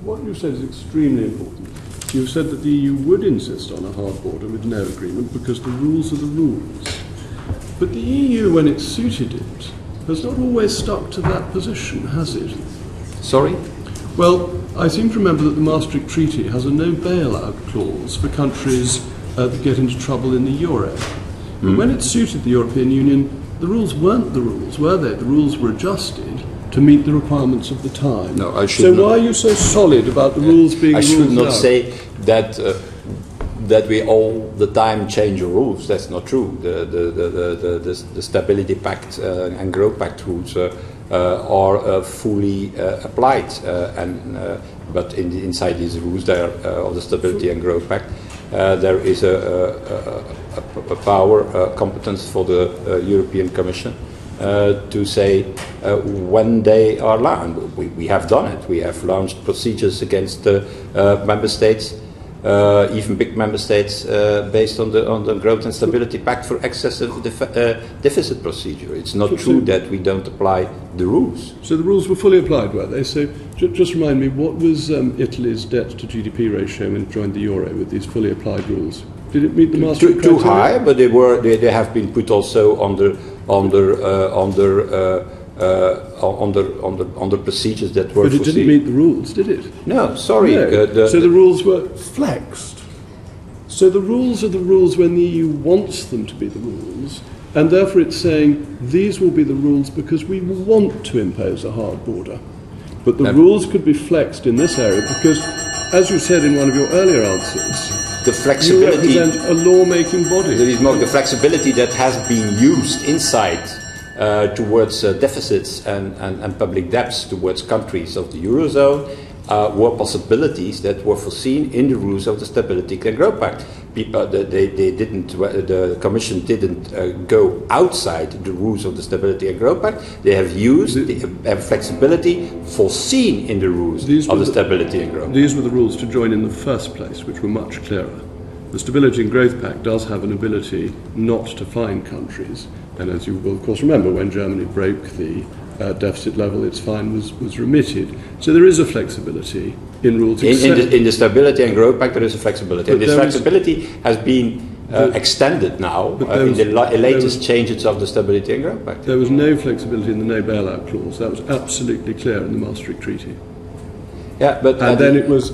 what you said is extremely important. You said that the EU would insist on a hard border with no agreement because the rules are the rules. But the EU, when it suited it, has not always stuck to that position, has it? Sorry? Well, I seem to remember that the Maastricht Treaty has a no bailout clause for countries that get into trouble in the euro. But when it suited the European Union, the rules weren't the rules, were they? The rules were adjusted to meet the requirements of the time. No, I should so not. why are you so solid about the rules being I rules should not now? say that that we all the time change the rules. That's not true. The Stability Pact and Growth Pact rules are fully applied, but inside these rules there of the Stability and Growth Pact, there is a power competence for the European Commission to say when they are launched. We have done it. We have launched procedures against member states, even big member states, based on the Growth and Stability Pact for excessive deficit procedure. It's not true that we don't apply the rules. So the rules were fully applied, were they? So just remind me, what was Italy's debt to GDP ratio when it joined the euro with these fully applied rules? Did it meet the Maastricht criteria? Too high, but they have been put also under procedures that were But it foreseen. didn't meet the rules, did it? No, sorry. No. So the rules were flexed. So the rules are the rules when the EU wants them to be the rules, and therefore it's saying these will be the rules because we want to impose a hard border. But the rules could be flexed in this area because, as you said in one of your earlier answers, the flexibility, you represent a law-making body. there is more the flexibility that has been used inside towards deficits and public debts towards countries of the Eurozone were possibilities that were foreseen in the rules of the Stability and Growth Pact. The Commission didn't go outside the rules of the Stability and Growth Pact. They have used the flexibility foreseen in the rules of the Stability and Growth Pact. These were the rules to join in the first place, which were much clearer. The Stability and Growth Pact does have an ability not to fine countries, and as you will of course remember, when Germany broke the deficit level, its fine was remitted. So there is a flexibility in rules. In the Stability and Growth Pact, there is a flexibility. And this flexibility has been extended now in the latest changes of the Stability and Growth Pact. There was no flexibility in the no bailout clause. That was absolutely clear in the Maastricht Treaty. Yeah, but and then it was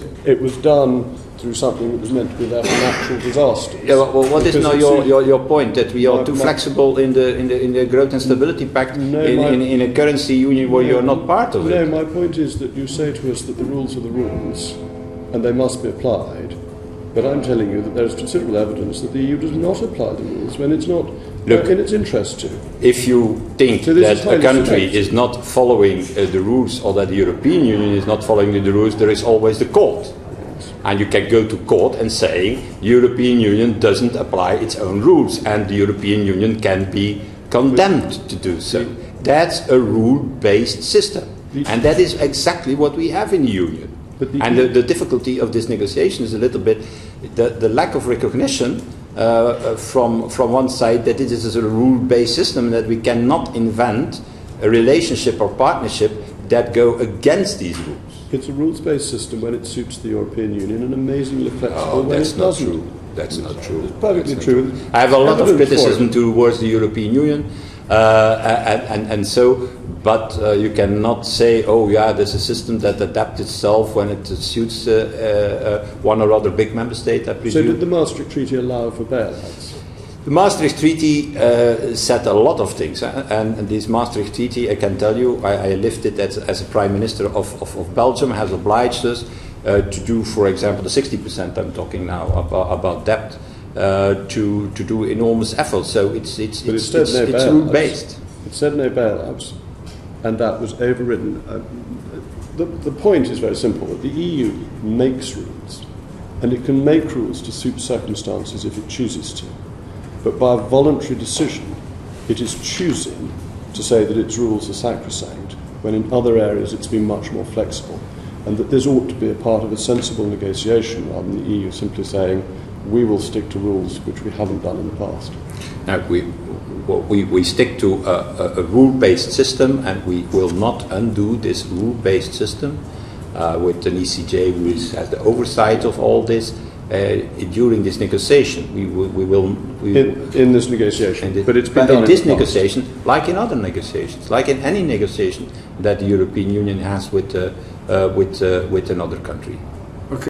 done through something that was meant to be there for natural disasters. Yeah, well, what is now your point, that we are too flexible in the Growth and Stability Pact in a currency union where you are not part of it? No, my point is that you say to us that the rules are the rules and they must be applied, but I'm telling you that there is considerable evidence that the EU does not apply the rules when it's not in its interest to. If you think that a country is not following the rules, or that the European Union is not following the rules, there is always the court. And you can go to court and say the European Union doesn't apply its own rules, and the European Union can be condemned to do so. That's a rule-based system. And that is exactly what we have in the Union. And the difficulty of this negotiation is a little bit the lack of recognition from one side that it is a rule-based system, that we cannot invent a relationship or partnership that go against these rules. It's a rules-based system when it suits the European Union and amazingly flexible when it doesn't. True. That's not true. It's perfectly true. I have a lot of criticism towards the European Union, but you cannot say, oh yeah, there's a system that adapts itself when it suits one or other big member state, I presume. So did the Maastricht Treaty allow for bailouts? The Maastricht Treaty said a lot of things, and this Maastricht Treaty, I can tell you, I lived it as a Prime Minister of Belgium, has obliged us to do, for example, the 60% I'm talking now about debt, to do enormous efforts. So it's rule-based. It said no bailouts, and that was overridden. The point is very simple, that the EU makes rules, and it can make rules to suit circumstances if it chooses to. But by a voluntary decision, it is choosing to say that its rules are sacrosanct, when in other areas it's been much more flexible, and that this ought to be a part of a sensible negotiation rather than the EU simply saying, we will stick to rules which we haven't done in the past. Now, we stick to a rule-based system, and we will not undo this rule-based system with an ECJ who has the oversight of all this. During this negotiation, we will in this negotiation. But it's been done in this negotiation, like in other negotiations, like in any negotiation that the European Union has with another country.